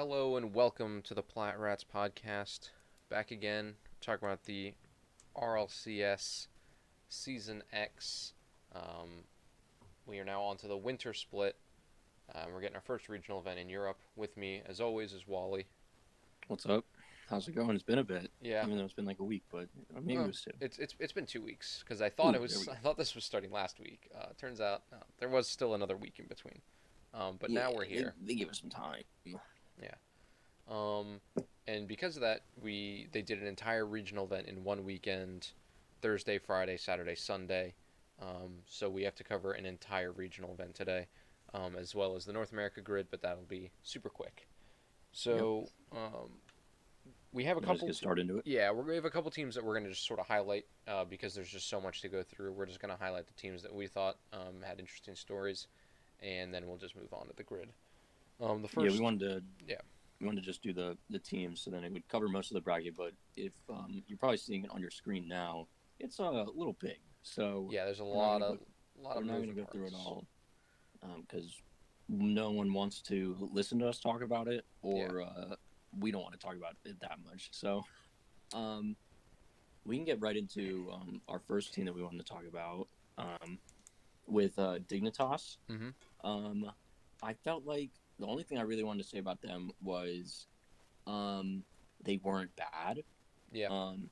Hello and welcome to the Plat podcast. Back again, talking about the RLCS Season X. Um, we are now on to the winter split. We're getting our first regional event in Europe. With me, as always, is Wally. What's up? How's it going? It's been a bit. Yeah, Even though it's been like a week, but maybe it well, was two. it's been 2 weeks because I thought it Ooh, there we was. I go. thought this was starting last week. Turns out there was still another week in between. But Yeah, now we're they here. they give us some time. Yeah. Um, and because of that, they did an entire regional event in one weekend, Thursday, Friday, Saturday, Sunday. So we have to cover an entire regional event today, as well as the North America grid, but that'll be super quick. Yep. So we have a Let's couple. get started into it. Yeah, we have a couple teams that we're going to just sort of highlight because there's just so much to go through. We're just going to highlight the teams that we thought had interesting stories, and then we'll just move on to the grid. The Yeah, we first, wanted to yeah, we wanted to just do the teams, so then it would cover most of the bracket. But if you're probably seeing it on your screen now, it's a little big, so yeah, there's a we're not lot gonna of go lot we're of not gonna moving go through it parts. all because no one wants to listen to us talk about it, Yeah. or we don't want to talk about it that much. So um, we can get right into our first team that we wanted to talk about um, with Dignitas. Mm-hmm. Um, I felt like the only thing I really wanted to say about them was um, they weren't bad. Yeah. Um,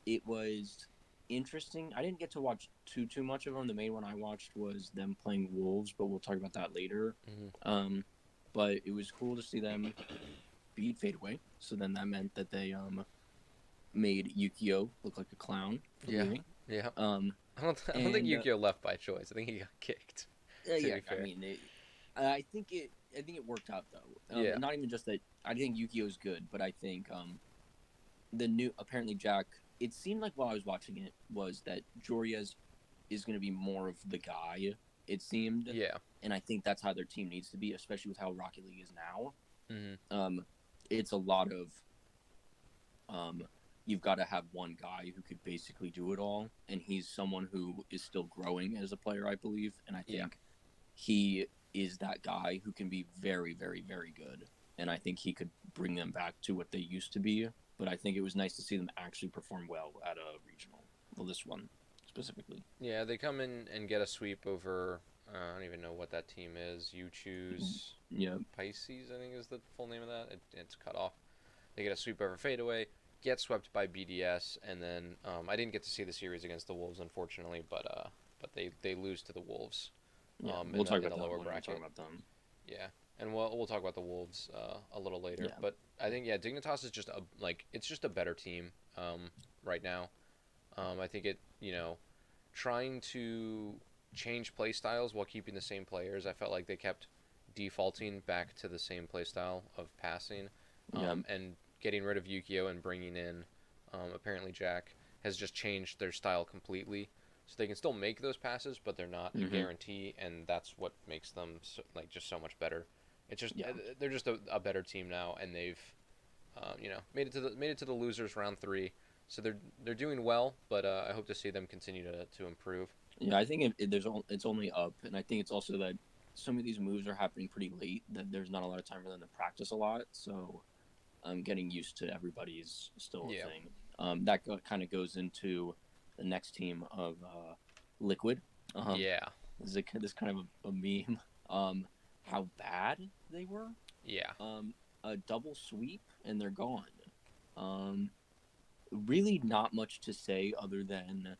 it was interesting. I didn't get to watch too much of them. The main one I watched was them playing Wolves, but we'll talk about that later. Mm-hmm. Um, but it was cool to see them beat Fadeaway. So then that meant that they made Yukio look like a clown for Yeah. leaving. Yeah. Um, I don't think and Yukio left by choice. I think he got kicked. To yeah, be I fair. mean, I think it worked out though. Yeah. Not even just that. I think Yukio's good, but I think the new apparently Jack. It seemed like while I was watching it was that Joria's is going to be more of the guy. It seemed, Yeah. and I think that's how their team needs to be, especially with how Rocket League is now. Mm-hmm. Um, it's a lot of um, you've got to have one guy who could basically do it all, and he's someone who is still growing as a player, I believe, and I Yeah. think he is that guy who can be very, very, very good, and I think he could bring them back to what they used to be. But I think it was nice to see them actually perform well at a regional. Well, this one specifically. Yeah. They come in and get a sweep over. I don't even know what that team is. You choose Yeah. Pisces. I think is the full name of that. It's cut off. They get a sweep over Fadeaway. Get swept by BDS, and then I didn't get to see the series against the Wolves, unfortunately, but they lose to the Wolves Yeah, in we'll talk the about that lower when we talk bracket. about them. Yeah, and we'll talk about the Wolves a little later. Yeah. But I think yeah, Dignitas is just it's just a better team right now. I think trying to change play styles while keeping the same players. I felt like they kept defaulting back to the same play style of passing, Yeah. and getting rid of Yukio and bringing in apparently Jack has just changed their style completely. So they can still make those passes, but they're not a Mm-hmm. guarantee, and that's what makes them just so much better. It's just Yeah. they're just a better team now, and they've made it to the losers round three. So they're doing well, but I hope to see them continue to improve. Yeah. I think it's only up, and I think it's also that some of these moves are happening pretty late. That there's not a lot of time for them to practice a lot. So getting used to everybody is still a Yeah, thing. Kind of goes into the next team of Liquid. Um, yeah, this kind of a meme. How bad they were. yeah, A double sweep and they're gone. Um, really not much to say other than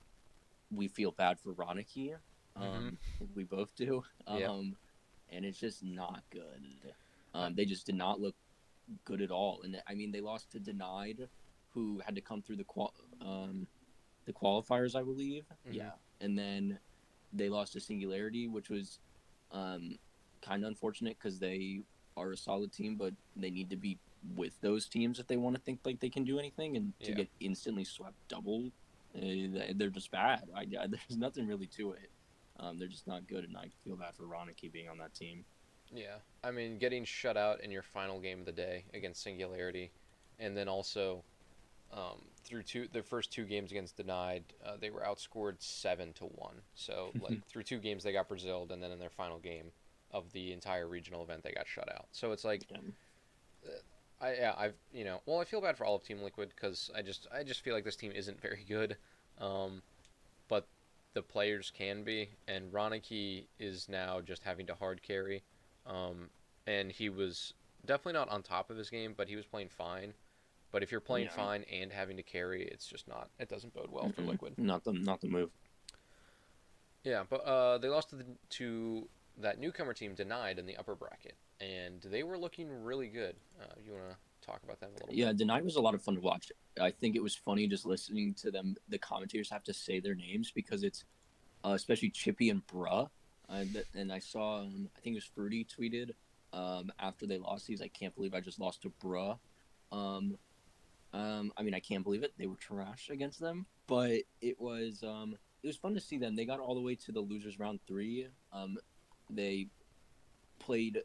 we feel bad for Ronicky. mm-hmm. We both do. Yeah, And it's just not good. They just did not look good at all. And I mean, they lost to Denied, who had to come through the qualifiers, I believe. mm-hmm. Yeah, and then they lost to Singularity, which was um, kind of unfortunate because they are a solid team, but they need to be with those teams if they want to think like they can do anything. And to Yeah, get instantly swept double, they're just bad. There's nothing really to it. They're just not good, and I feel bad for Ronicky being on that team. yeah. I mean, getting shut out in your final game of the day against Singularity, and then also through their first two games against Denied, they were outscored 7-1. So like through two games they got Braziled, and then in their final game of the entire regional event they got shut out. So it's like Yeah. I've well, I feel bad for all of Team Liquid because I just feel like this team isn't very good, um, but the players can be, and Ronicky is now just having to hard carry, um, and he was definitely not on top of his game, but he was playing fine. But if you're playing Yeah. fine and having to carry, it's just not. It doesn't bode well for Mm-mm. Liquid. Not the move. Yeah, but they lost to that newcomer team denied in the upper bracket, and they were looking really good. You want to talk about them a little Yeah, bit? Denied was a lot of fun to watch. I think it was funny just listening to them. The commentators have to say their names because it's especially Chippy and Bruh. And I saw, I think it was Fruity tweeted after they lost. He's like, "Can't believe I just lost to Bruh." Um, I mean, I can't believe it. They were trash against them, but it was fun to see them. They got all the way to the losers round three. They played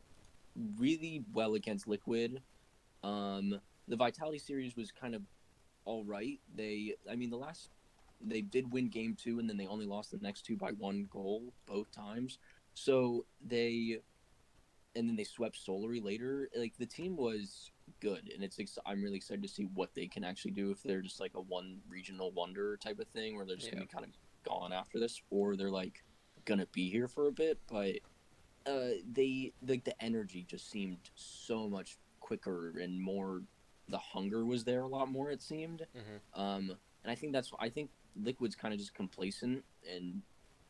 really well against Liquid. The Vitality series was kind of all right. I mean, they did win game two, and then they only lost the next two by one goal both times. So and then they swept Solary later. Like the team was good, and I'm really excited to see what they can actually do if they're just like a one regional wonder type of thing, where they're just gonna Yeah, be kind of gone after this, or they're like gonna be here for a bit. But they like the energy just seemed so much quicker and more. The hunger was there a lot more. It seemed, hmm and I think Liquid's kind of just complacent and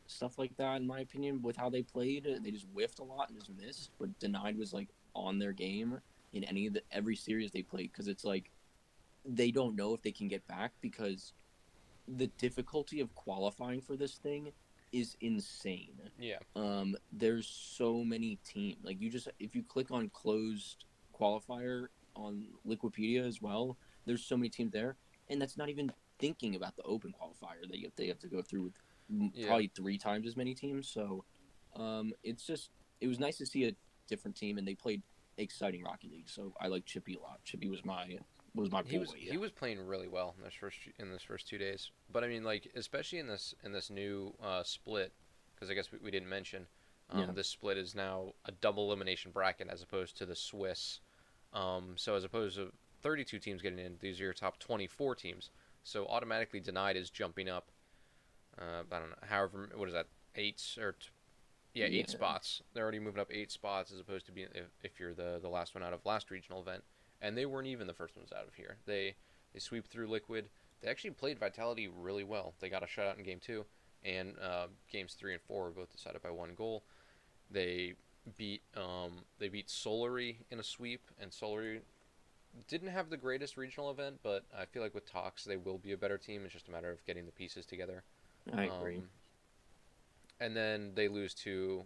stuff like that. In my opinion, with how they played, they just whiffed a lot and just missed. But Denied was like on their game in every series they played because it's like they don't know if they can get back because the difficulty of qualifying for this thing is insane. yeah, There's so many teams. Like you just if you click on closed qualifier on Liquipedia as well, there's so many teams there, and that's not even thinking about the open qualifier that they have to go through with yeah. probably three times as many teams. So, it's just it was nice to see a different team, and they played exciting Rocket League. So I like Chippy a lot. Chippy was my He boy. was he was playing really well in this first 2 days. But I mean, like especially in this new split, because I guess we didn't mention, Yeah, this split is now a double elimination bracket as opposed to the Swiss. So as opposed to 32 teams getting in, these are your top 24 teams. So automatically denied is jumping up. I don't know, however, what is that? Yeah, yeah, 8 spots. They're already moving up 8 spots as opposed to being if you're the last one out of last regional event, and they weren't even the first ones out of here. They sweep through Liquid. They actually played Vitality really well. They got a shutout in game two, and games three and four were both decided by one goal. They they beat Solary in a sweep, and Solary didn't have the greatest regional event, but I feel like with Tox they will be a better team. It's just a matter of getting the pieces together. I agree. Um, and then they lose to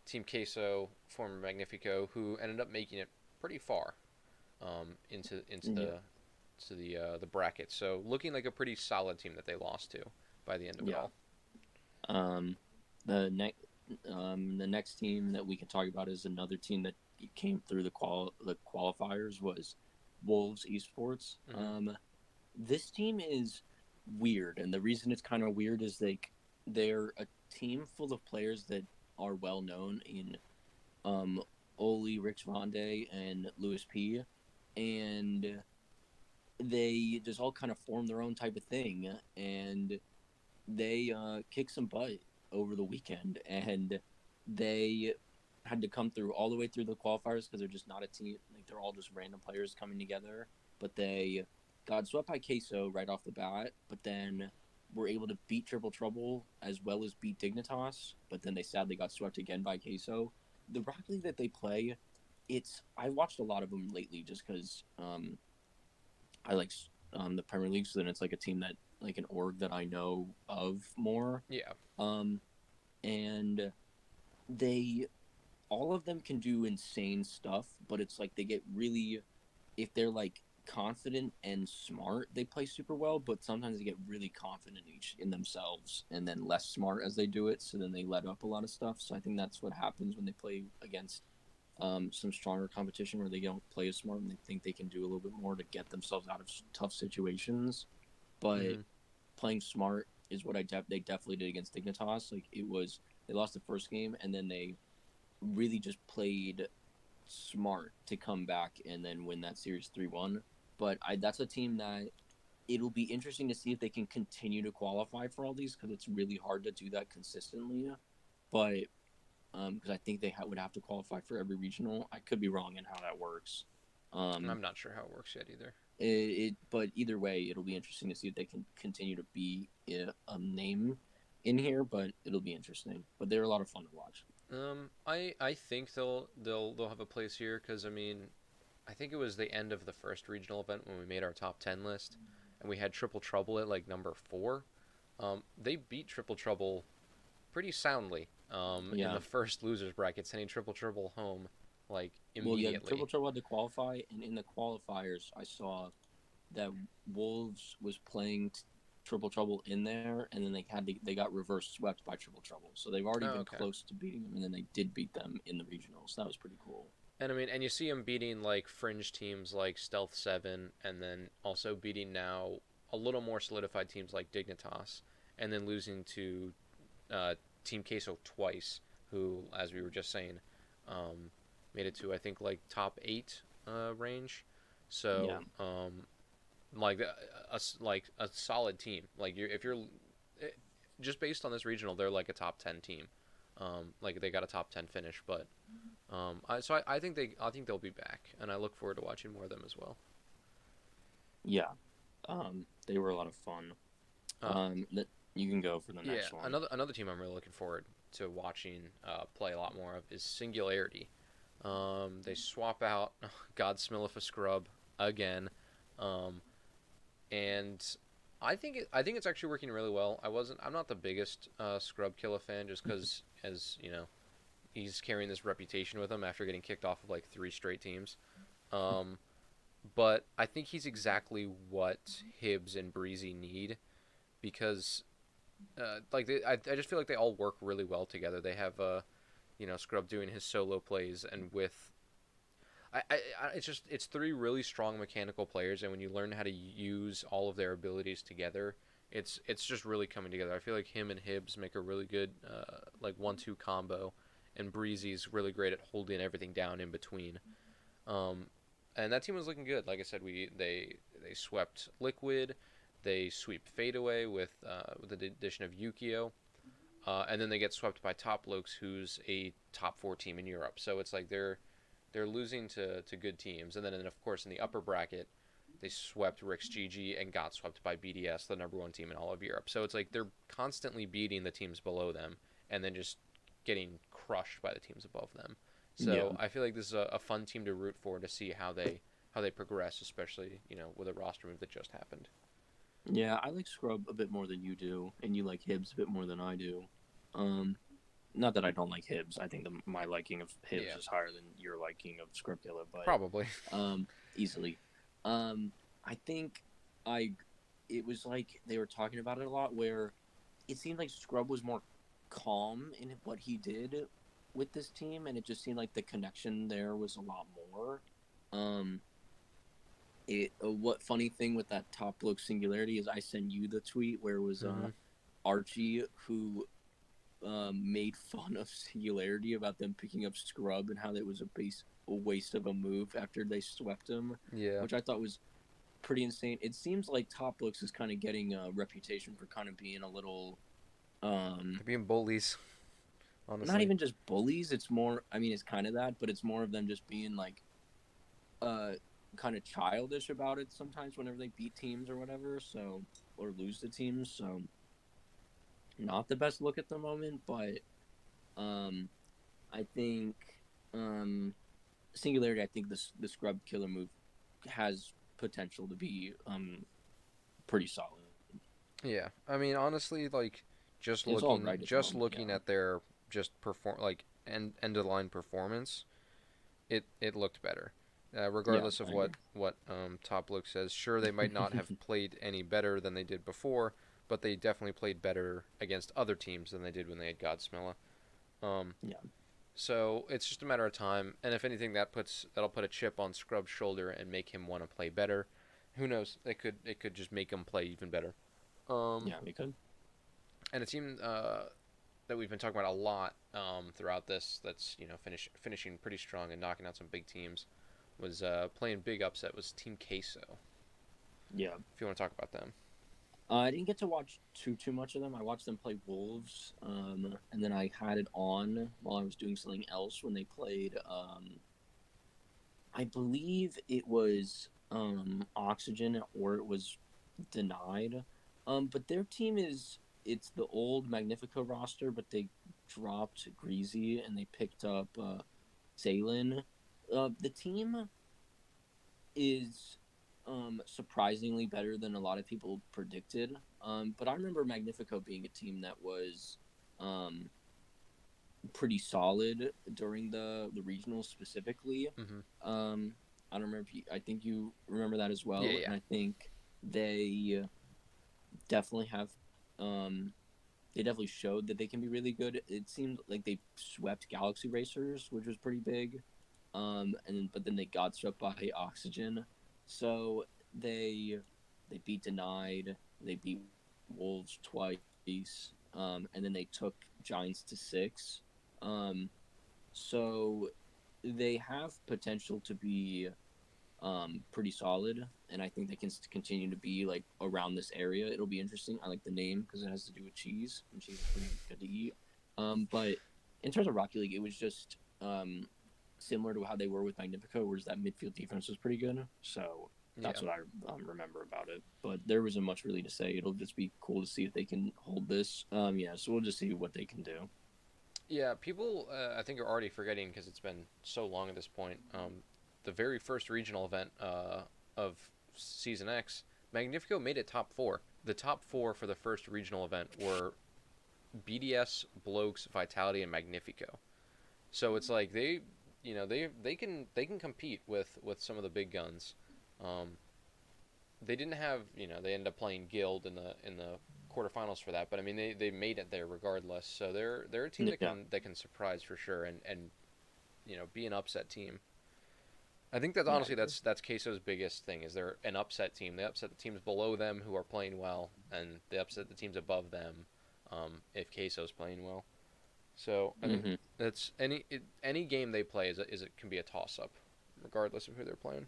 Team Queso, former Magnifico, who ended up making it pretty far into Yeah, the bracket. So looking like a pretty solid team that they lost to by the end of it yeah. all. Um, the next team that we can talk about is another team that came through the qualifiers was Wolves Esports. Mm-hmm. This team is weird, and the reason it's kind of weird is they're a team full of players that are well known in um Oli, Rich Vonde, and Lewis P, and they just all kind of form their own type of thing, and they kicked some butt over the weekend, and they had to come through all the way through the qualifiers because they're just not a team. Like they're all just random players coming together. But they got swept by Queso right off the bat, but then were able to beat Triple Trouble as well as beat Dignitas. But then they sadly got swept again by Queso. The Rocket League that they play, I watched a lot of them lately just because I like the Premier League, so then it's like a team that like an org that I know of more. Yeah, Um, and they all of them can do insane stuff, but it's like they get really if they're like confident and smart, they play super well, but sometimes they get really confident in themselves and then less smart as they do it, so then they let up a lot of stuff. So I think that's what happens when they play against some stronger competition where they don't play as smart and they think they can do a little bit more to get themselves out of tough situations. But mm-hmm. playing smart is what they definitely did against Dignitas. Like it was they lost the first game and then they really just played smart to come back and then win that series 3-1. But that's a team that it'll be interesting to see if they can continue to qualify for all these because it's really hard to do that consistently. But because I think they would have to qualify for every regional. I could be wrong in how that works. And Um, I'm not sure how it works yet either. but either way, it'll be interesting to see if they can continue to be a name in here. But it'll be interesting. But they're a lot of fun to watch. I think they'll have a place here because I mean, I think it was the end of the first regional event when we made our top 10 list, and we had Triple Trouble at like number 4. They beat Triple Trouble pretty soundly in Yeah. the first losers bracket, sending Triple Trouble home like Well, yeah. Triple immediately. Trouble had to qualify, and in the qualifiers, I saw that Wolves was playing Triple Trouble in there, and then they got reverse swept by Triple Trouble. So they've already Oh, been okay. close to beating them, and then they did beat them in the regionals. That was pretty cool. And I mean, and you see him beating like fringe teams like Stealth Seven, and then also beating now a little more solidified teams like Dignitas, and then losing to uh, Team Queso twice, who, as we were just saying, um, made it to I think like top 8 range. Yeah, So like like a solid team. Like if you're just based on this regional, they're like a top 10 team. Like they got a top 10 finish, but I think I think they'll be back, and I look forward to watching more of them as well. yeah. They were a lot of fun. Uh, That you can go for the yeah, next one. another team I'm really looking forward to watching play a lot more of is Singularity. They swap out Godsmilla for Scrub again, um, and I think it's actually working really well. I'm not the biggest Scrub Killa fan just because, as you know, he's carrying this reputation with him after getting kicked off of like 3 straight teams. Um, but I think he's exactly what Hibbs and Breezy need because I just feel like they all work really well together. They have Scrub doing his solo plays, and with it's just it's 3 really strong mechanical players, and when you learn how to use all of their abilities together, it's just really coming together. I feel like him and Hibbs make a really good like 1-2 combo, and Breezy's really great at holding everything down in between. Um, and that team was looking good. Like I said, they swept Liquid, they sweep Fadeaway with the addition of Yukio, and then they get swept by Top Lokes, who's a top 4 team in Europe. So it's like they're losing to good teams, and then of course in the upper bracket they swept Rick's GG and got swept by BDS, the number 1 team in all of Europe. So it's like they're constantly beating the teams below them, and then just getting crushed by the teams above them. Yeah, So I feel like this is a fun team to root for to see how they progress, especially with a roster move that just happened. yeah. I like Scrub a bit more than you do, and you like Hibbs a bit more than I do. Um, Not that I don't like Hibbs. I think my liking of Hibbs Yeah, is higher than your liking of Scriptilla, but probably. easily. I think I. It was like they were talking about it a lot, where it seemed like Scrub was more calm in what he did with this team, and it just seemed like the connection there was a lot more. Um, what funny thing with that top look singularity is I sent you the tweet where it was Hmm. Archie who made fun of Singularity about them picking up Scrub and how that was a waste of a move after they swept him, Yeah, which I thought was pretty insane. It seems like Top Looks is kind of getting a reputation for kind of being a little, they're being bullies, not honestly. even just bullies. It's more, I mean, it's kind of that, but it's more of them just being like, uh, kind of childish about it sometimes whenever they beat teams or whatever. So, or lose to teams. So, not the best look at the moment, but um, I think um, Singularity. I think the Scrub Killer move has potential to be pretty solid. Yeah, I mean honestly, like It's all right at the just moment. Yeah, looking at their just perform like end of the line performance, it looked better. yeah, Regardless of I agree. what Top Look says, sure they might not have played any better than they did before, but they definitely played better against other teams than they did when they had Godsmilla. Um, Yeah, so it's just a matter of time, and if anything, that'll put a chip on Scrub's shoulder and make him want to play better. Who knows? It could just make him play even better. Um, yeah, we could. and it seemed that we've been talking about a lot throughout this. That's finishing pretty strong and knocking out some big teams. Was playing big upset was Team Queso. Yeah. If you want to talk about them. I didn't get to watch too much of them. I watched them play Wolves, and then I had it on while I was doing something else when they played. I believe it was Oxygen or it was Denied. But their team is it's the old Magnifico roster, but they dropped Greasy and they picked up Salen. The team is surprisingly better than a lot of people predicted. But I remember Magnifico being a team that was um, pretty solid during the regionals specifically. Mm-hmm. Um, I don't remember if I think you remember that as Yeah, well, yeah, and I think they definitely have. Um, they definitely showed that they can be really good. It seemed like they swept Galaxy Racers, which was pretty big. But then they got swept by Oxygen. So they they beat Denied, they beat Wolves twice, and then they took Giants to six. Um, so they have potential to be pretty solid, and I think they can continue to be like around this area. It'll be interesting. I like the name because it has to do with cheese, and cheese is pretty good to eat. But in terms of Rocky League, it was just similar to how they were with Magnifico, whereas that midfield defense was pretty good. So yeah, that's what I remember about it. But there wasn't much really to say. It'll just be cool to see if they can hold this. Yeah, so we'll just see what they can do. yeah. People, I think, are already forgetting because it's been so long at this point. The very first regional event of Season X, Magnifico made it top four. The top four for the first regional event were BDS, Blokes, Vitality, and Magnifico. So it's like they can compete with some of the big guns. Um, they didn't have they ended up playing Guild in the quarterfinals for that, but I mean they made it there regardless. So they're a team Yeah, that can surprise for sure and be an upset team. I think that yeah, I honestly agree. that's Queso's biggest thing is they're an upset team. They upset the teams below them who are playing well, and they upset the teams above them if Queso's playing well. So I think Hmm. that's any game they play is it can be a toss up, regardless of who they're playing.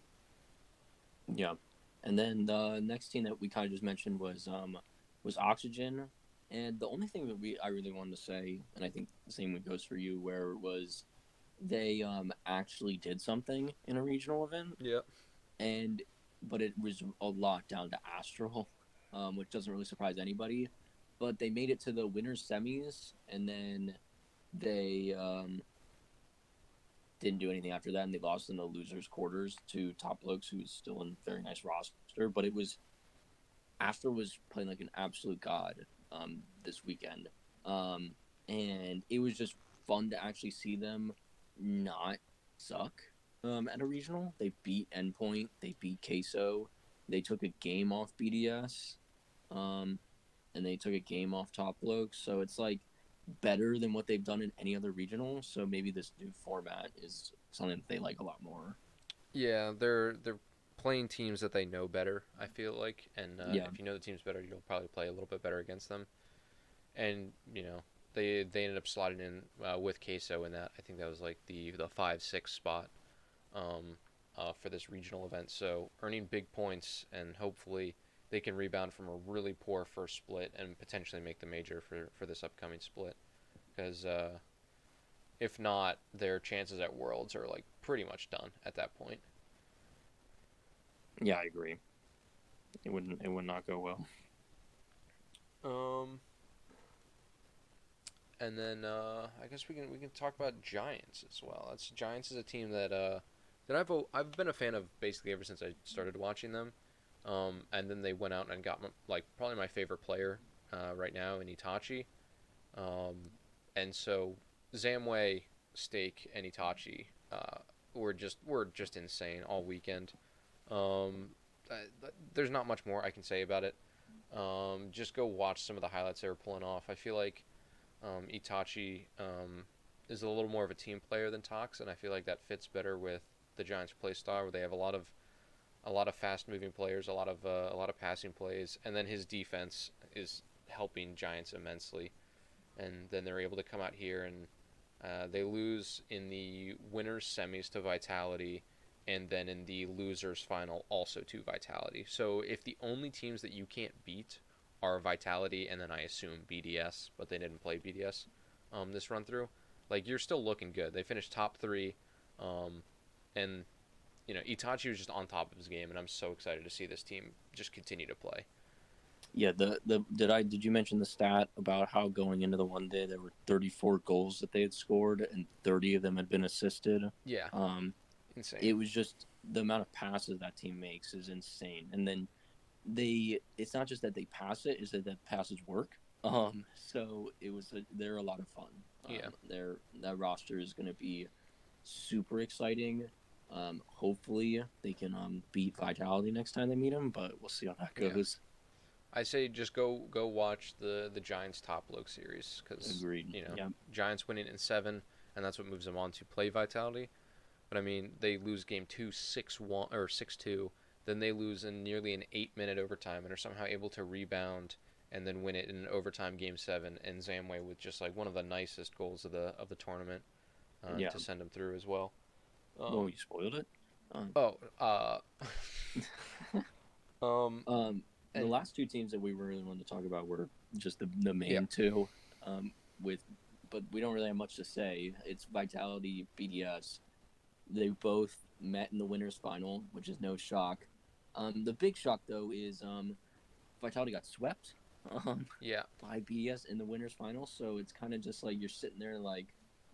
Yeah. And then the next team that we kind of just mentioned was Oxygen. And the only thing that we I really wanted to say, and I think the same goes for you, where it was they actually did something in a regional event, Yeah. and but it was a lot down to Astral, which doesn't really surprise anybody. But they made it to the winners semis, and then they didn't do anything after that, and they lost in the losers quarters to Top Blokes, who's still in very nice roster. But it was Astra was playing like an absolute god this weekend, um, and it was just fun to actually see them not suck at a regional. They beat Endpoint, they beat Queso, they took a game off BDS, um, and they took a game off Top Blokes. So it's like better than what they've done in any other regional. So maybe this new format is something that they like a lot more. Yeah, they're playing teams that they know better. I feel like, and Yeah. if you know the teams better, you'll probably play a little bit better against them. And they ended up slotting in with Queso in that. I think that was like the 5-6 spot for this regional event. So earning big points and hopefully they can rebound from a really poor first split and potentially make the major for this upcoming split. Because if not, their chances at Worlds are like pretty much done at that point. Yeah, I agree. It would not go well. Um, and then I guess we can talk about Giants as well. That's Giants is a team that I've been a fan of basically ever since I started watching them. And then they went out and got like probably my favorite player right now in Itachi. Um, and so Zamway, Stake, and Itachi were just insane all weekend. Um, there's not much more I can say about it. Just go watch some of the highlights they were pulling off. I feel like Itachi is a little more of a team player than Tox, and I feel like that fits better with the Giants' play style, where they have a lot of fast moving players, a lot of passing plays, and then his defense is helping Giants immensely. and then they're able to come out here and they lose in the winners semis to Vitality, and then in the losers final also to Vitality. So if the only teams that you can't beat are Vitality and then I assume BDS, but they didn't play BDS this run through, like you're still looking good. They finished top three, um, and Itachi was just on top of his game, and I'm so excited to see this team just continue to play. Yeah, did you mention the stat about how going into the one day there were 34 goals that they had scored and 30 of them had been assisted? Yeah, Um, insane. it was just the amount of passes that team makes is insane. And then it's not just that they pass it, is that the passes work. So they're a lot of fun. Yeah, That roster is going to be super exciting. Hopefully they can beat Vitality next time they meet them, but we'll see how that yeah. goes. I say just go watch the Giants top loc series because Agreed. Yeah. Giants winning in seven, and that's what moves them on to play Vitality. But I mean, they lose game two 6-1 or 6-2. Then they lose in nearly an 8-minute overtime and are somehow able to rebound and then win it in an overtime game seven. And Zamway with just like one of the nicest goals of the tournament Yeah. to send them through as well. Well, you spoiled it. Um, Oh, um, the and last two teams that we really wanted to talk about were just the yeah, main two. With, but we don't really have much to say. It's Vitality, BDS. They both met in the winners final, which is no shock. The big shock though is Vitality got swept yeah, by BDS in the winners final, so it's kind of just like you're sitting there like,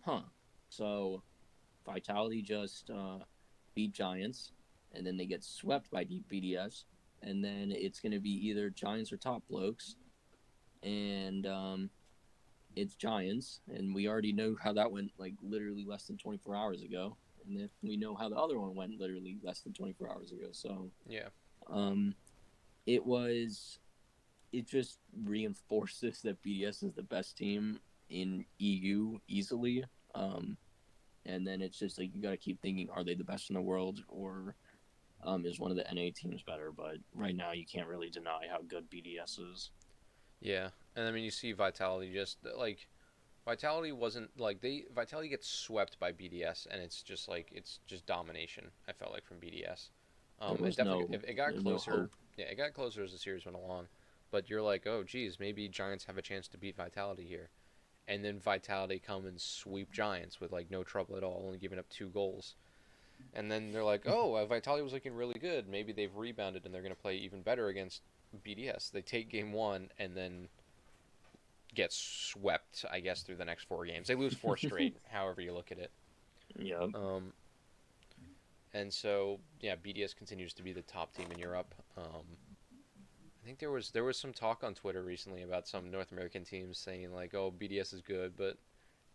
huh. So Vitality just beat Giants, and then they get swept by BDS, and then it's going to be either Giants or Top Blokes, and it's Giants, and we already know how that went like literally less than 24 hours ago, and then we know how the other one went literally less than 24 hours ago. So yeah, um, it was it just reinforces that BDS is the best team in EU easily. And then it's just like you got to keep thinking, are they the best in the world, or is one of the NA teams better? But right now, you can't really deny how good BDS is. yeah. And I mean, you see Vitality just like Vitality wasn't like they Vitality gets swept by BDS, and it's just like it's just domination. I felt like from BDS. There It was definitely no it got there's no closer. hope. Yeah, it got closer as the series went along. But you're like, oh, geez, maybe Giants have a chance to beat Vitality here, and then Vitality come and sweep Giants with like no trouble at all, only giving up 2 goals. And then they're like, oh, Vitality was looking really good. Maybe they've rebounded and they're going to play even better against BDS. They take game one and then get swept, I guess, through the next 4 games. They lose 4 straight, however you look at it. Yeah, Um, and so, yeah, BDS continues to be the top team in Europe. I think there was some talk on Twitter recently about some North American teams saying like, oh, BDS is good, but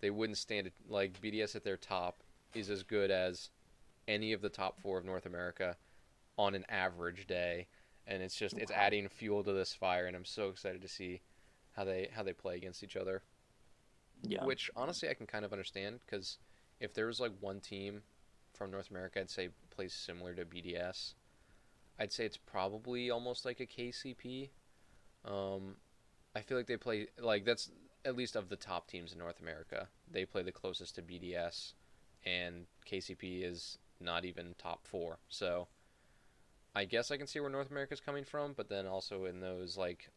they wouldn't stand it. Like BDS at their top is as good as any of the top four of North America on an average day, and it's wow. adding fuel to this fire, and I'm so excited to see how they play against each other. Yeah, Which honestly I can kind of understand because if there was like one team from North America I'd say plays similar to BDS, I'd say it's probably almost like a KCP. Um, I feel like they play like that's at least of the top teams in North America. They play the closest to BDS, and KCP is not even top four. So I guess I can see where North America's coming from, but then also in those like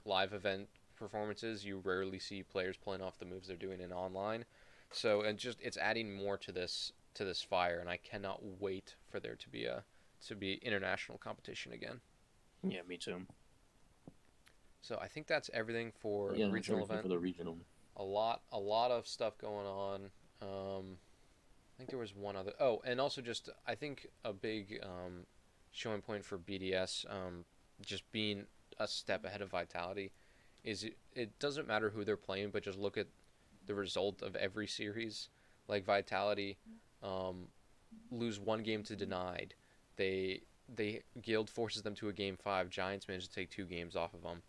live event performances, you rarely see players playing off the moves they're doing in online. So and just it's adding more to this fire, and I cannot wait for there to be international competition again. yeah, me too. So I think that's everything for the Yeah, that's regional everything event. for the regional. A lot of stuff going on. I think there was one other. Oh, and also just I think a big showing point for BDS, just being a step ahead of Vitality, is it doesn't matter who they're playing, but just look at the result of every series. Like Vitality, um, lose one game to Denied. They Guild forces them to a game five. Giants managed to take 2 games off of them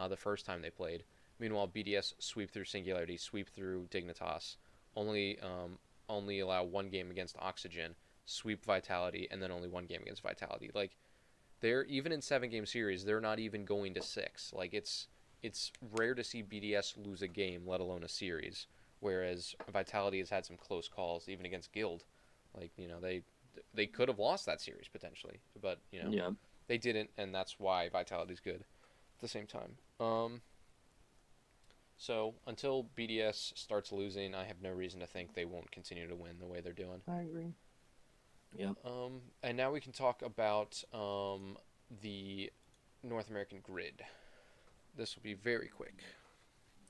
the first time they played. Meanwhile, BDS sweep through Singularity, sweep through Dignitas, only only allow 1 game against Oxygen, sweep Vitality, and then only 1 game against Vitality. Like they're even in 7 game series, they're not even going to six. Like it's rare to see BDS lose a game, let alone a series. Whereas Vitality has had some close calls, even against Guild. Like they could have lost that series potentially, but Yeah, they didn't, and that's why Vitality's good. At the same time, so until BDS starts losing, I have no reason to think they won't continue to win the way they're doing. I agree. Yeah. And now we can talk about the North American grid. This will be very quick.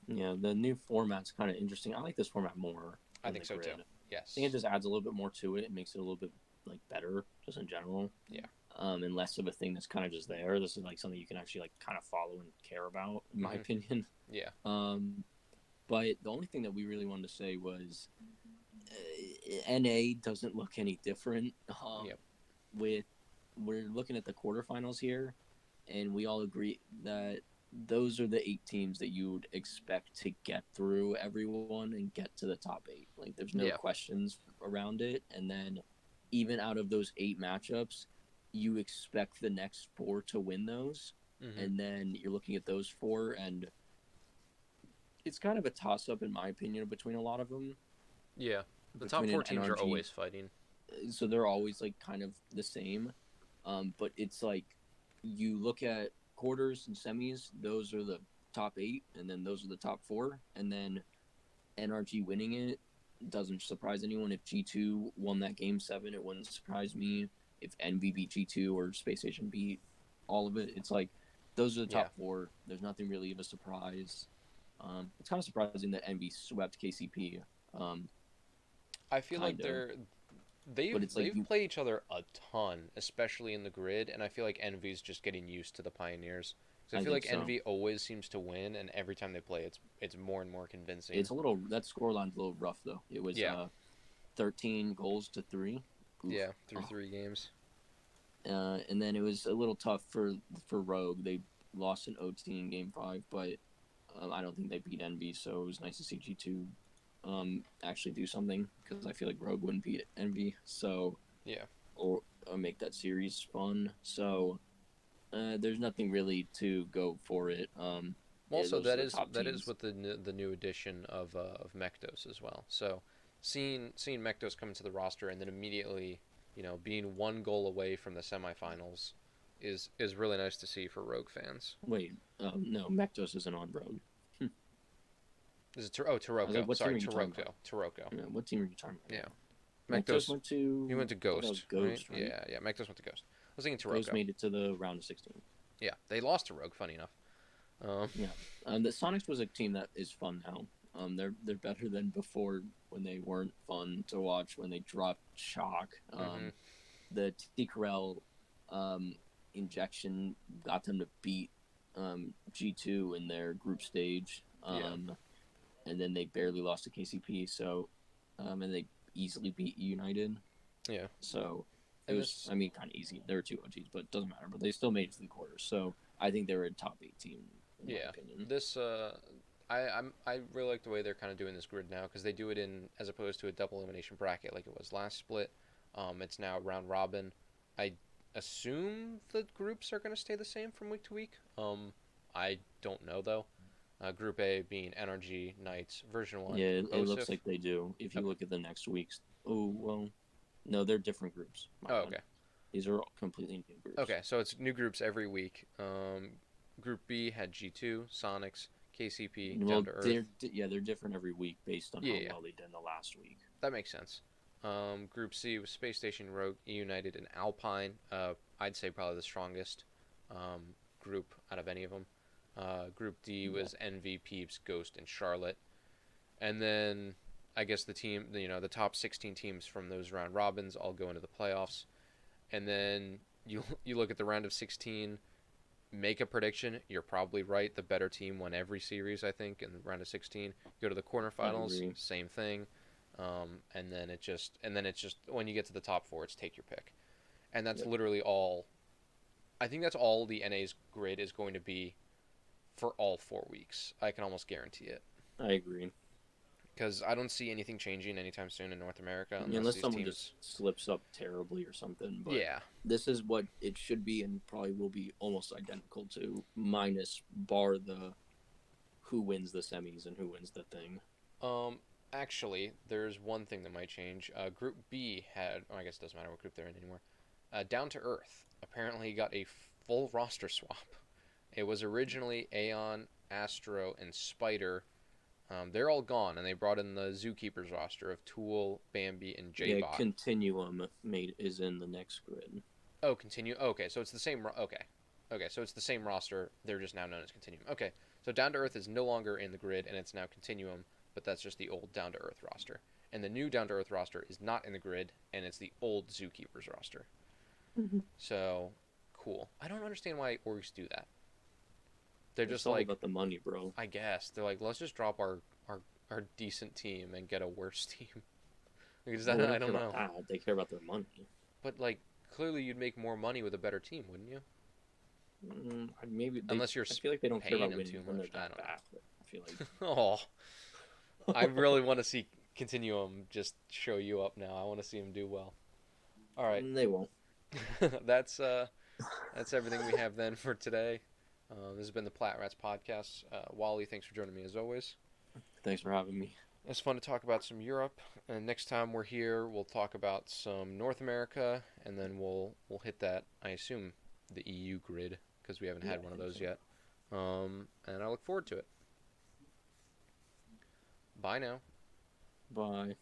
Yeah, the new format's kind of interesting. I like this format more I than think the so too. grid. I think it Yes. just adds a little bit more to it. It makes it a little bit like better just in general. Yeah. And less of a thing that's kind of just there. This is like something you can actually like kind of follow and care about, in my Mhm. opinion. Yeah. Um, but the only thing that we really wanted to say was NA doesn't look any different. Yep. With we're looking at the quarterfinals here, and we all agree that those are the 8 teams that you would expect to get through everyone and get to the top 8. Like there's no Yeah. questions around it. And then even out of those 8 matchups, you expect the next 4 to win those. Mhm. And then you're looking at those 4, and it's kind of a toss up, in my opinion, between a lot of them. Yeah. The top Between four an teams are NRG, always fighting. so they're always like kind of the same. But it's like you look at quarters and semis; those are the top 8, and then those are the top 4, and then NRG winning it doesn't surprise anyone. If G2 won that game 7, it wouldn't surprise me. If NV beat G2 or Space Station beat all of it, it's like those are the Yeah. top 4. There's nothing really of a surprise. It's kind of surprising that NV swept KCP. Um, I feel like kind of, they've but it's like they've you. played each other a ton, especially in the grid, and I feel like Envy's just getting used to the Pioneers. Because I I feel think like so. Envy always seems to win, and every time they play, it's more and more convincing. It's a little that scoreline's a little rough though. It was Yeah. 13 goals to 3. Oof. Yeah. Through Oh. 3 games. And then it was a little tough for Rogue. They lost an OT in game 5, but I don't think they beat Envy. So it was nice to see G2 actually do something, because I feel like Rogue wouldn't beat Envy. So Yeah. or make that series fun. So there's nothing really to go for it. Yeah, Also, those are that the is top that is teams. with the new addition of Mektos as well. So, seeing Mektos come into the roster and then immediately, being 1 goal away from the semifinals, is really nice to see for Rogue fans. Wait, no, Mektos isn't on Rogue. Is it oh I was like, Taroko? what team Sorry, are you talking about? Taroko. Yeah, what team are you talking about Yeah, now? Mektos Mektos. went He to. went to I thought that was Ghost, right? Ghost, right? Yeah, yeah. Mektos went to Ghost. I was thinking Ghost Taroko. made it to the round of 16. Yeah, they lost to Rogue. Funny enough. Um, Yeah, the Sonics was a team that is fun now. They're better than before, when they weren't fun to watch, when they dropped Shock. mhm. The T Corel um, injection got them to beat G2 in their group stage. Yeah, And then they barely lost to KCP. So, and they easily beat United. yeah. So it And was, this, I mean, kind of easy. There were 2 OGs, but it doesn't matter. But they still made it to the quarters. So I think they were a top 8 team, in my yeah, opinion. this. I really like the way they're kind of doing this grid now because they do it in as opposed to a double elimination bracket like it was last split. It's now round robin. I assume the groups are going to stay the same from week to week. I don't know though. Group A being NRG, Knights, Version One, Yeah, and it looks Bosif. like they do. If you Okay. look at the next week's, oh well, no, they're different groups. My Oh, bad. okay. These are all completely new groups. Okay, so it's new groups every week. Group B had G2, Sonics, KCP, Down Well, to Earth. they're different every week based on Yeah, how yeah, well they did in the last week. that makes sense. Group C was Space Station, Rogue, E United, and Alpine. I'd say probably the strongest group out of any of them. Group D Yeah, was NV, Peeps, Ghost, and Charlotte. And then I guess the top 16 teams from those round robins all go into the playoffs. And then you look at the round of 16, make a prediction. You're probably right. The better team won every series, I think, in the round of 16. Go to the I quarterfinals, agree. same thing. And then it's just when you get to the top four, it's take your pick, and that's Yep, literally all. I think that's all the NA's grid is going to be for all 4 weeks. I can almost guarantee it I agree. because I don't see anything changing anytime soon in North America unless Unless these someone just teams. slips up terribly or something, but Yeah, this is what it should be, and probably will be almost identical to, minus bar who wins the semis and who wins the thing. Um, Actually, there's one thing that might change. Group B had, oh, I guess it doesn't matter what group they're in anymore. Down to Earth apparently got a full roster swap. It was originally Aeon, Astro, and Spider. They're all gone, and they brought in the Zookeepers roster of Tool, Bambi, and Yeah, J-Bot. Continuum made is in the next grid. Oh, continue. Okay, so it's the same. Okay, okay, so it's the same roster. They're just now known as Continuum. Okay, so Down to Earth is no longer in the grid, and it's now Continuum, but that's just the old Down to Earth roster. And the new Down to Earth roster is not in the grid, and it's the old Zookeepers roster. Mm-hmm. So cool. I don't understand why orgs do that. They're It's just all like, about the money, bro. I guess they're like, let's just drop our decent team and get a worse team. Because Well, they I don't care don't about know. that. They care about their money. But like, clearly you'd make more money with a better team, wouldn't you? Maybe they. Unless you're I feel like they don't care paying about them winning too when they're much. I that don't know. bad. I feel like. Oh, I really want to see Continuum just show you up now. I want to see him do well. All right, They won't. that's that's everything we have then for today. This has been the Plat Rats podcast. Wally, thanks for joining me as always. Thanks for having me. It's fun to talk about some Europe, and next time we're here, we'll talk about some North America, and then we'll hit that. I assume the EU grid because we haven't Yeah, had I one of think those so. yet. And I look forward to it. Bye now. Bye.